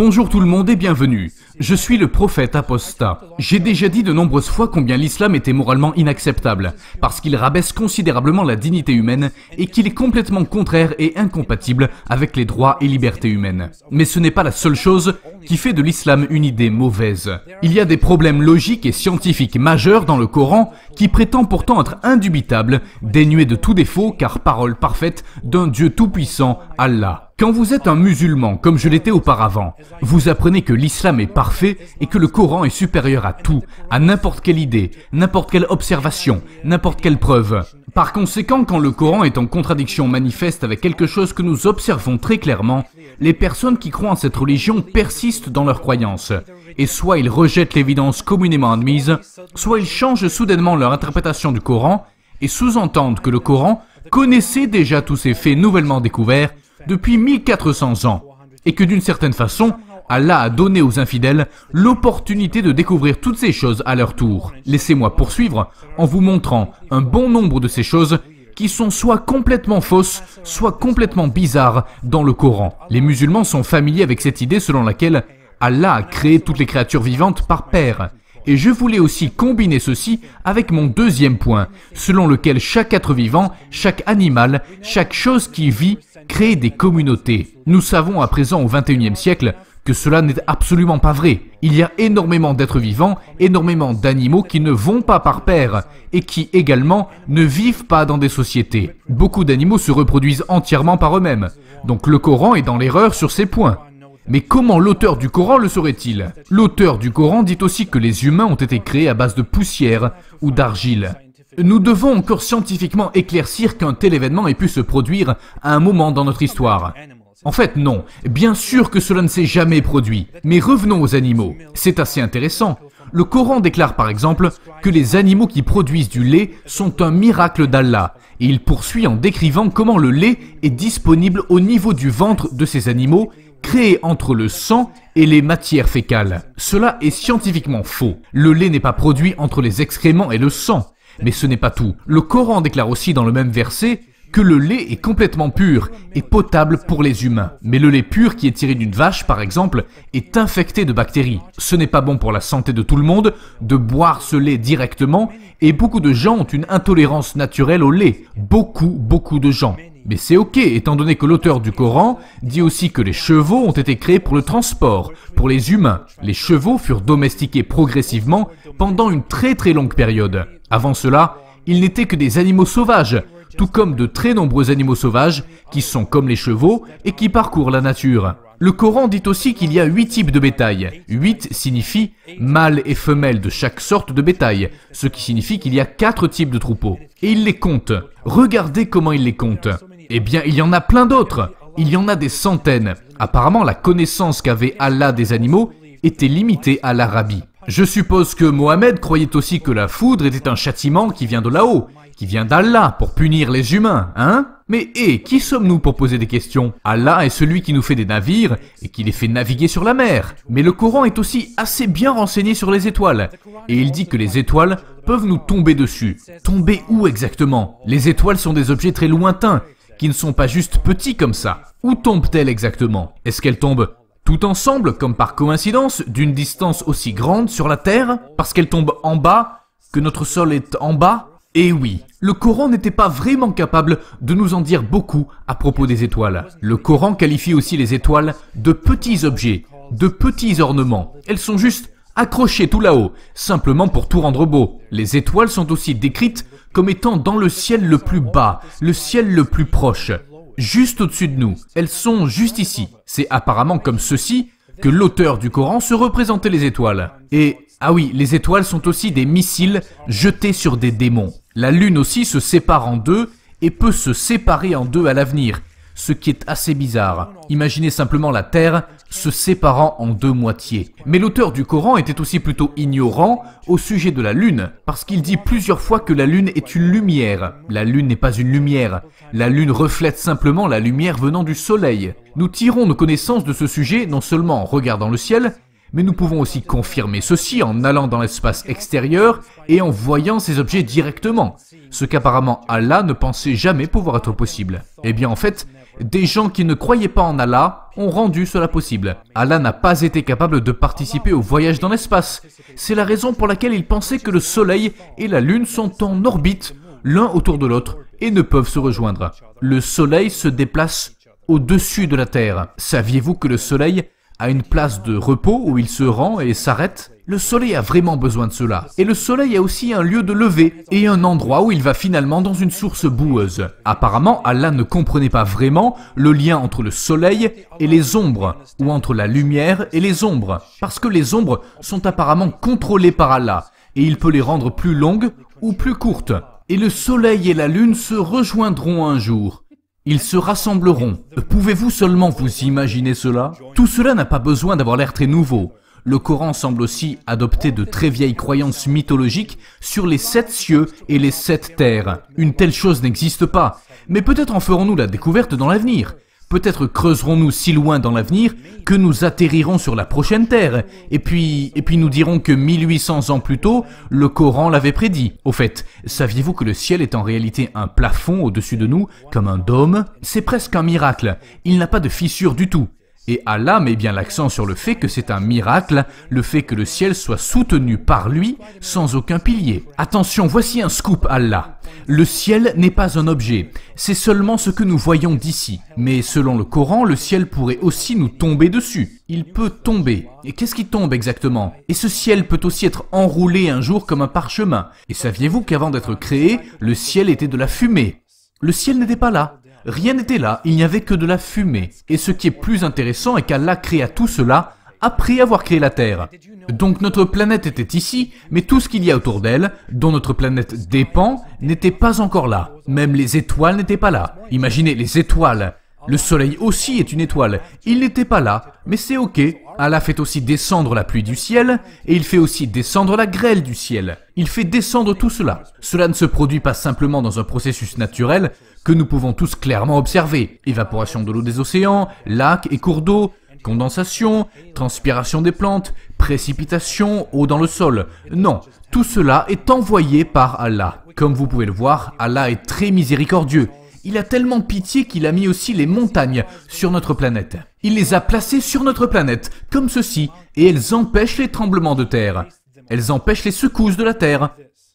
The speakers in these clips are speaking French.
Bonjour tout le monde et bienvenue. Je suis le prophète apostat. J'ai déjà dit de nombreuses fois combien l'islam était moralement inacceptable, parce qu'il rabaisse considérablement la dignité humaine et qu'il est complètement contraire et incompatible avec les droits et libertés humaines. Mais ce n'est pas la seule chose qui fait de l'islam une idée mauvaise. Il y a des problèmes logiques et scientifiques majeurs dans le Coran qui prétend pourtant être indubitable, dénué de tout défaut car parole parfaite d'un Dieu tout-puissant, Allah. Quand vous êtes un musulman, comme je l'étais auparavant, vous apprenez que l'islam est parfait et que le Coran est supérieur à tout, à n'importe quelle idée, n'importe quelle observation, n'importe quelle preuve. Par conséquent, quand le Coran est en contradiction manifeste avec quelque chose que nous observons très clairement, les personnes qui croient en cette religion persistent dans leurs croyances. Et soit ils rejettent l'évidence communément admise, soit ils changent soudainement leur interprétation du Coran et sous-entendent que le Coran connaissait déjà tous ces faits nouvellement découverts depuis 1400 ans, et que d'une certaine façon, Allah a donné aux infidèles l'opportunité de découvrir toutes ces choses à leur tour. Laissez-moi poursuivre en vous montrant un bon nombre de ces choses qui sont soit complètement fausses, soit complètement bizarres dans le Coran. Les musulmans sont familiers avec cette idée selon laquelle Allah a créé toutes les créatures vivantes par paire. Et je voulais aussi combiner ceci avec mon deuxième point, selon lequel chaque être vivant, chaque animal, chaque chose qui vit, crée des communautés. Nous savons à présent au XXIe siècle que cela n'est absolument pas vrai. Il y a énormément d'êtres vivants, énormément d'animaux qui ne vont pas par paire et qui également ne vivent pas dans des sociétés. Beaucoup d'animaux se reproduisent entièrement par eux-mêmes. Donc le Coran est dans l'erreur sur ces points. Mais comment l'auteur du Coran le saurait-il? L'auteur du Coran dit aussi que les humains ont été créés à base de poussière ou d'argile. Nous devons encore scientifiquement éclaircir qu'un tel événement ait pu se produire à un moment dans notre histoire. En fait, non. Bien sûr que cela ne s'est jamais produit. Mais revenons aux animaux. C'est assez intéressant. Le Coran déclare par exemple que les animaux qui produisent du lait sont un miracle d'Allah. Et il poursuit en décrivant comment le lait est disponible au niveau du ventre de ces animaux, créé entre le sang et les matières fécales. Cela est scientifiquement faux. Le lait n'est pas produit entre les excréments et le sang. Mais ce n'est pas tout. Le Coran déclare aussi dans le même verset que le lait est complètement pur et potable pour les humains. Mais le lait pur qui est tiré d'une vache, par exemple, est infecté de bactéries. Ce n'est pas bon pour la santé de tout le monde de boire ce lait directement et beaucoup de gens ont une intolérance naturelle au lait. Beaucoup de gens. Mais c'est ok, étant donné que l'auteur du Coran dit aussi que les chevaux ont été créés pour le transport, pour les humains. Les chevaux furent domestiqués progressivement pendant une très longue période. Avant cela, ils n'étaient que des animaux sauvages, tout comme de très nombreux animaux sauvages qui sont comme les chevaux et qui parcourent la nature. Le Coran dit aussi qu'il y a 8 types de bétail. 8 signifie mâle et femelle de chaque sorte de bétail, ce qui signifie qu'il y a 4 types de troupeaux. Et il les compte. Regardez comment il les compte. Eh bien, il y en a plein d'autres. Il y en a des centaines. Apparemment, la connaissance qu'avait Allah des animaux était limitée à l'Arabie. Je suppose que Mohammed croyait aussi que la foudre était un châtiment qui vient de là-haut, qui vient d'Allah pour punir les humains, hein? Mais qui sommes-nous pour poser des questions? Allah est celui qui nous fait des navires et qui les fait naviguer sur la mer. Mais le Coran est aussi assez bien renseigné sur les étoiles. Et il dit que les étoiles peuvent nous tomber dessus. Tomber où exactement? Les étoiles sont des objets très lointains, qui ne sont pas juste petits comme ça. Où tombent-elles exactement? Est-ce qu'elles tombent tout ensemble, comme par coïncidence, d'une distance aussi grande sur la Terre? Parce qu'elles tombent en bas, que notre sol est en bas? Eh oui, le Coran n'était pas vraiment capable de nous en dire beaucoup à propos des étoiles. Le Coran qualifie aussi les étoiles de petits objets, de petits ornements. Elles sont juste accrochées tout là-haut, simplement pour tout rendre beau. Les étoiles sont aussi décrites comme étant dans le ciel le plus bas, le ciel le plus proche, juste au-dessus de nous. Elles sont juste ici. C'est apparemment comme ceci que l'auteur du Coran se représentait les étoiles. Et, ah oui, les étoiles sont aussi des missiles jetés sur des démons. La lune aussi se sépare en deux et peut se séparer en deux à l'avenir, ce qui est assez bizarre. Imaginez simplement la Terre se séparant en deux moitiés. Mais l'auteur du Coran était aussi plutôt ignorant au sujet de la lune, parce qu'il dit plusieurs fois que la lune est une lumière. La lune n'est pas une lumière. La lune reflète simplement la lumière venant du soleil. Nous tirons nos connaissances de ce sujet non seulement en regardant le ciel, Mais nous pouvons aussi confirmer ceci en allant dans l'espace extérieur et en voyant ces objets directement, ce qu'apparemment Allah ne pensait jamais pouvoir être possible. Eh bien en fait, des gens qui ne croyaient pas en Allah ont rendu cela possible. Allah n'a pas été capable de participer au voyage dans l'espace. C'est la raison pour laquelle il pensait que le Soleil et la Lune sont en orbite, l'un autour de l'autre, et ne peuvent se rejoindre. Le Soleil se déplace au-dessus de la Terre. Saviez-vous que le Soleil a une place de repos où il se rend et s'arrête? Le Soleil a vraiment besoin de cela. Et le Soleil a aussi un lieu de lever et un endroit où il va finalement dans une source boueuse. Apparemment, Allah ne comprenait pas vraiment le lien entre le Soleil et les ombres, ou entre la lumière et les ombres, parce que les ombres sont apparemment contrôlées par Allah, et il peut les rendre plus longues ou plus courtes. Et le Soleil et la Lune se rejoindront un jour. Ils se rassembleront. Pouvez-vous seulement vous imaginer cela? Tout cela n'a pas besoin d'avoir l'air très nouveau. Le Coran semble aussi adopter de très vieilles croyances mythologiques sur les 7 cieux et les 7 terres. Une telle chose n'existe pas, mais peut-être en ferons-nous la découverte dans l'avenir. Peut-être creuserons-nous si loin dans l'avenir que nous atterrirons sur la prochaine terre, et puis nous dirons que 1800 ans plus tôt, le Coran l'avait prédit. Au fait, saviez-vous que le ciel est en réalité un plafond au-dessus de nous, comme un dôme? C'est presque un miracle, il n'a pas de fissure du tout. Et Allah met bien l'accent sur le fait que c'est un miracle, le fait que le ciel soit soutenu par lui sans aucun pilier. Attention, voici un scoop Allah. Le ciel n'est pas un objet, c'est seulement ce que nous voyons d'ici. Mais selon le Coran, le ciel pourrait aussi nous tomber dessus. Il peut tomber. Et qu'est-ce qui tombe exactement? Et ce ciel peut aussi être enroulé un jour comme un parchemin. Et saviez-vous qu'avant d'être créé, le ciel était de la fumée? Le ciel n'était pas là. Rien n'était là, il n'y avait que de la fumée. Et ce qui est plus intéressant est qu'Allah créa tout cela après avoir créé la Terre. Donc notre planète était ici, mais tout ce qu'il y a autour d'elle, dont notre planète dépend, n'était pas encore là. Même les étoiles n'étaient pas là. Imaginez les étoiles. Le soleil aussi est une étoile. Il n'était pas là, mais c'est ok. Allah fait aussi descendre la pluie du ciel, et il fait aussi descendre la grêle du ciel. Il fait descendre tout cela. Cela ne se produit pas simplement dans un processus naturel que nous pouvons tous clairement observer. Évaporation de l'eau des océans, lacs et cours d'eau, condensation, transpiration des plantes, précipitation, eau dans le sol. Non, tout cela est envoyé par Allah. Comme vous pouvez le voir, Allah est très miséricordieux. Il a tellement pitié qu'il a mis aussi les montagnes sur notre planète. Il les a placées sur notre planète, comme ceci, et elles empêchent les tremblements de terre. Elles empêchent les secousses de la terre.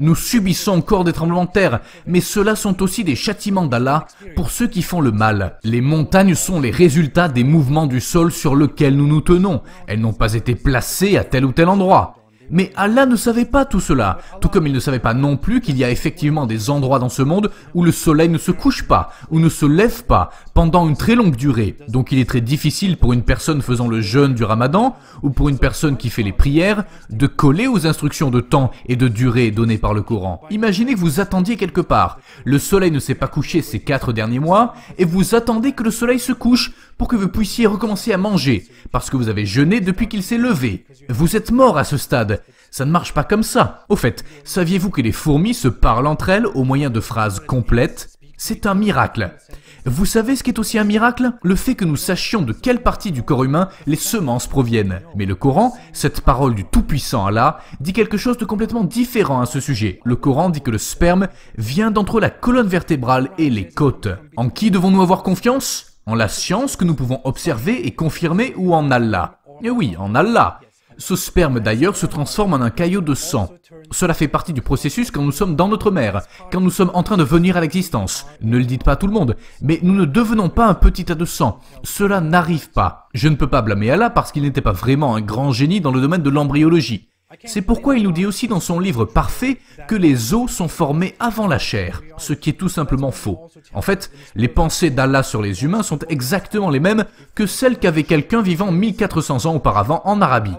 Nous subissons encore des tremblements de terre, mais ceux-là sont aussi des châtiments d'Allah pour ceux qui font le mal. Les montagnes sont les résultats des mouvements du sol sur lequel nous nous tenons. Elles n'ont pas été placées à tel ou tel endroit. Mais Allah ne savait pas tout cela, tout comme il ne savait pas non plus qu'il y a effectivement des endroits dans ce monde où le soleil ne se couche pas, ou ne se lève pas, pendant une très longue durée. Donc il est très difficile pour une personne faisant le jeûne du Ramadan, ou pour une personne qui fait les prières, de coller aux instructions de temps et de durée données par le Coran. Imaginez que vous attendiez quelque part, le soleil ne s'est pas couché ces 4 derniers mois, et vous attendez que le soleil se couche pour que vous puissiez recommencer à manger, parce que vous avez jeûné depuis qu'il s'est levé. Vous êtes mort à ce stade. Ça ne marche pas comme ça. Au fait, saviez-vous que les fourmis se parlent entre elles au moyen de phrases complètes? C'est un miracle. Vous savez ce qui est aussi un miracle? Le fait que nous sachions de quelle partie du corps humain les semences proviennent. Mais le Coran, cette parole du Tout-Puissant Allah, dit quelque chose de complètement différent à ce sujet. Le Coran dit que le sperme vient d'entre la colonne vertébrale et les côtes. En qui devons-nous avoir confiance? En la science que nous pouvons observer et confirmer ou en Allah? Et oui, en Allah. Ce sperme d'ailleurs se transforme en un caillot de sang. Cela fait partie du processus quand nous sommes dans notre mère, quand nous sommes en train de venir à l'existence. Ne le dites pas à tout le monde, mais nous ne devenons pas un petit tas de sang. Cela n'arrive pas. Je ne peux pas blâmer Allah parce qu'il n'était pas vraiment un grand génie dans le domaine de l'embryologie. C'est pourquoi il nous dit aussi dans son livre parfait que les os sont formés avant la chair, ce qui est tout simplement faux. En fait, les pensées d'Allah sur les humains sont exactement les mêmes que celles qu'avait quelqu'un vivant 1400 ans auparavant en Arabie.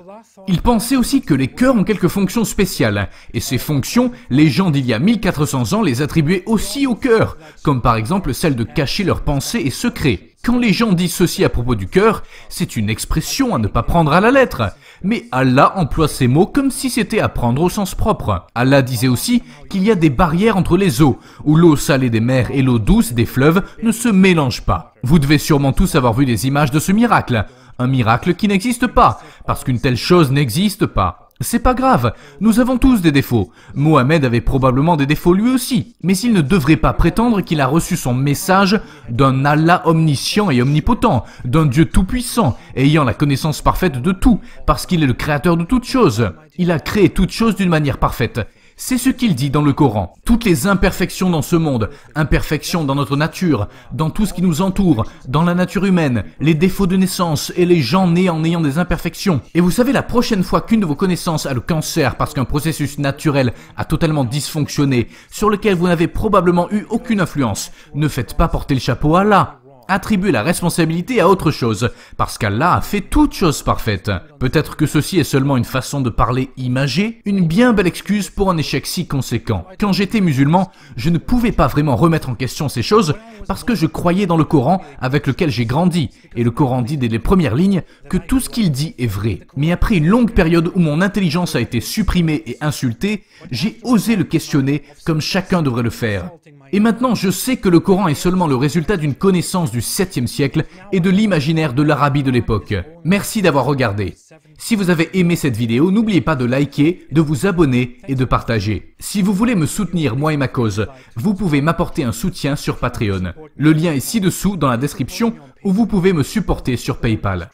Il pensait aussi que les cœurs ont quelques fonctions spéciales, et ces fonctions, les gens d'il y a 1400 ans les attribuaient aussi aux cœurs, comme par exemple celle de cacher leurs pensées et secrets. Quand les gens disent ceci à propos du cœur, c'est une expression à ne pas prendre à la lettre. Mais Allah emploie ces mots comme si c'était à prendre au sens propre. Allah disait aussi qu'il y a des barrières entre les eaux, où l'eau salée des mers et l'eau douce des fleuves ne se mélangent pas. Vous devez sûrement tous avoir vu des images de ce miracle. Un miracle qui n'existe pas, parce qu'une telle chose n'existe pas. C'est pas grave, nous avons tous des défauts. Mohamed avait probablement des défauts lui aussi, mais il ne devrait pas prétendre qu'il a reçu son message d'un Allah omniscient et omnipotent, d'un Dieu tout-puissant, ayant la connaissance parfaite de tout, parce qu'il est le créateur de toutes choses. Il a créé toutes choses d'une manière parfaite. C'est ce qu'il dit dans le Coran. Toutes les imperfections dans ce monde, imperfections dans notre nature, dans tout ce qui nous entoure, dans la nature humaine, les défauts de naissance et les gens nés en ayant des imperfections. Et vous savez, la prochaine fois qu'une de vos connaissances a le cancer parce qu'un processus naturel a totalement dysfonctionné, sur lequel vous n'avez probablement eu aucune influence, ne faites pas porter le chapeau à Allah. Attribuez la responsabilité à autre chose, parce qu'Allah a fait toutes choses parfaites. Peut-être que ceci est seulement une façon de parler imagée, une bien belle excuse pour un échec si conséquent. Quand j'étais musulman, je ne pouvais pas vraiment remettre en question ces choses, parce que je croyais dans le Coran avec lequel j'ai grandi, et le Coran dit dès les premières lignes que tout ce qu'il dit est vrai. Mais après une longue période où mon intelligence a été supprimée et insultée, j'ai osé le questionner comme chacun devrait le faire. Et maintenant, je sais que le Coran est seulement le résultat d'une connaissance du 7e siècle et de l'imaginaire de l'Arabie de l'époque. Merci d'avoir regardé. Si vous avez aimé cette vidéo, n'oubliez pas de liker, de vous abonner et de partager. Si vous voulez me soutenir, moi et ma cause, vous pouvez m'apporter un soutien sur Patreon. Le lien est ci-dessous dans la description où vous pouvez me supporter sur PayPal.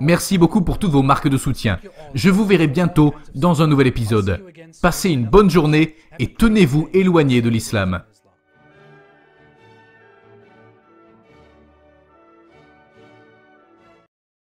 Merci beaucoup pour toutes vos marques de soutien. Je vous verrai bientôt dans un nouvel épisode. Passez une bonne journée et tenez-vous éloignés de l'islam.